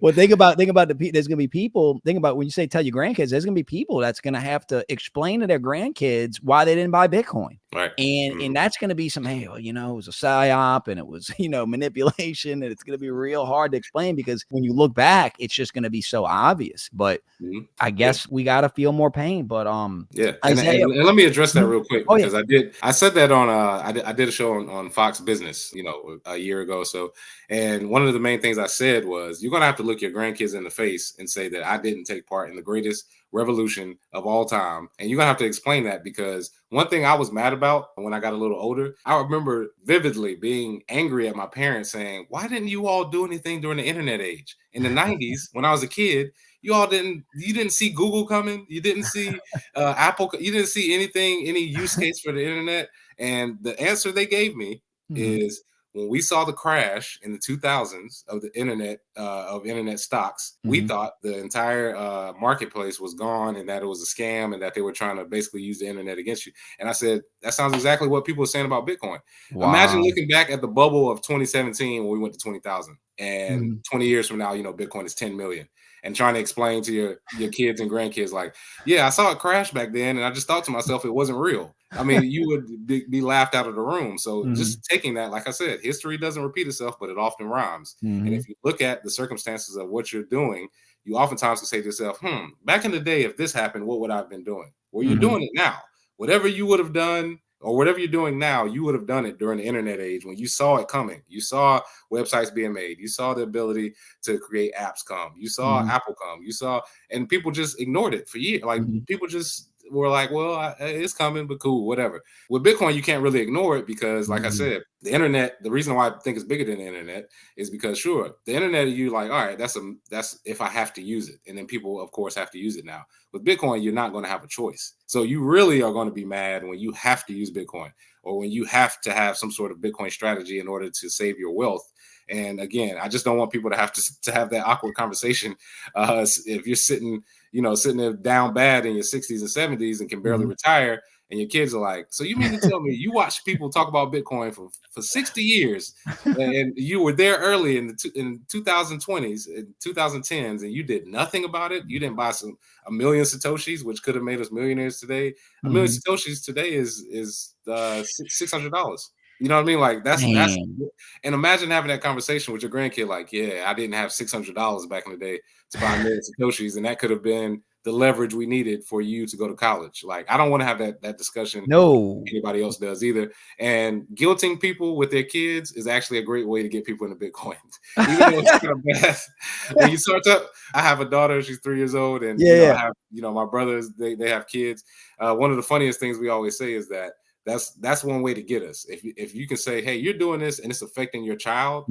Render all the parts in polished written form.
Well, there's gonna be people. Think about when you say tell your grandkids, there's gonna be people that's gonna have to explain to their grandkids why they didn't buy Bitcoin. Right. And that's gonna be some, hey, well, it was a psyop and it was, manipulation, and it's gonna be real hard to explain because when you look back, it's just gonna be so obvious. But I guess we gotta feel more pain. But yeah, Isaiah, and let me address that real quick oh yeah, because I said that on I did a show on Fox Business, a year ago or so, and one of the main things I said was you're gonna have to look your grandkids in the face and say that I didn't take part in the greatest revolution of all time, and you're gonna have to explain that because one thing I was mad about when I got a little older, I remember vividly being angry at my parents saying, "Why didn't you all do anything during the internet age in the '90s when I was a kid?" You didn't see Google coming. You didn't see Apple. You didn't see any use case for the internet. And the answer they gave me is when we saw the crash in the 2000s of the internet, of internet stocks, we thought the entire marketplace was gone and that it was a scam and that they were trying to basically use the internet against you. And I said, that sounds exactly what people were saying about Bitcoin. Wow. Imagine looking back at the bubble of 2017 when we went to 20,000 and 20 years from now, Bitcoin is 10 million. And trying to explain to your kids and grandkids, like, yeah, I saw it crash back then, and I just thought to myself it wasn't real. I mean, you would be laughed out of the room. So just taking that, like I said, history doesn't repeat itself, but it often rhymes. And if you look at the circumstances of what you're doing, you oftentimes can say to yourself, back in the day, if this happened, what would I have been doing? Well, you're doing it now. Whatever you would have done, or whatever you're doing now, you would have done it during the internet age when you saw it coming. You saw websites being made. You saw the ability to create apps come. You saw Apple come. And people just ignored it for years. Like people just were like, well, it's coming, but cool, whatever. With Bitcoin, you can't really ignore it because, like I said, the internet, the reason why I think it's bigger than the internet is because, sure, the internet, you like, all right, that's if I have to use it. And then people, of course, have to use it now. With Bitcoin, you're not going to have a choice. So you really are going to be mad when you have to use Bitcoin or when you have to have some sort of Bitcoin strategy in order to save your wealth. And again, I just don't want people to have have that awkward conversation. If you're sitting there down bad in your 60s and 70s and can barely retire, and your kids are like, so you mean to tell me you watch people talk about Bitcoin for 60 years and you were there early in 2020s and 2010s and you did nothing about it? You didn't buy a million Satoshis, which could have made us millionaires today. A million Satoshis today is $600. You know what I mean? Like that's and imagine having that conversation with your grandkid, like, yeah, I didn't have $600 back in the day to buy a million Satoshis, and that could have been the leverage we needed for you to go to college. Like, I don't want to have that discussion. No, anybody else does either. And guilting people with their kids is actually a great way to get people into Bitcoin. Even though it's kind of bad. When you start up, I have a daughter, she's 3 years old, and I have, my brothers, they have kids. One of the funniest things we always say is that that's one way to get us. If you can say, hey, you're doing this and it's affecting your child,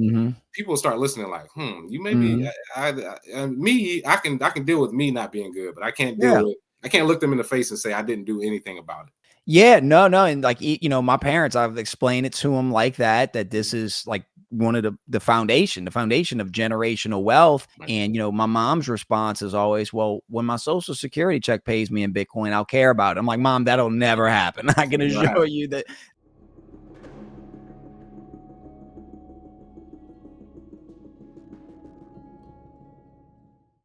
people start listening like, you may be, I can deal with me not being good, but I can't I can't look them in the face and say I didn't do anything about it. Yeah, no. And like, my parents, I've explained it to them like that this is like one of the foundation of generational wealth. Right. And, my mom's response is always, well, when my social security check pays me in Bitcoin, I'll care about it. I'm like, Mom, that'll never happen. I can assure you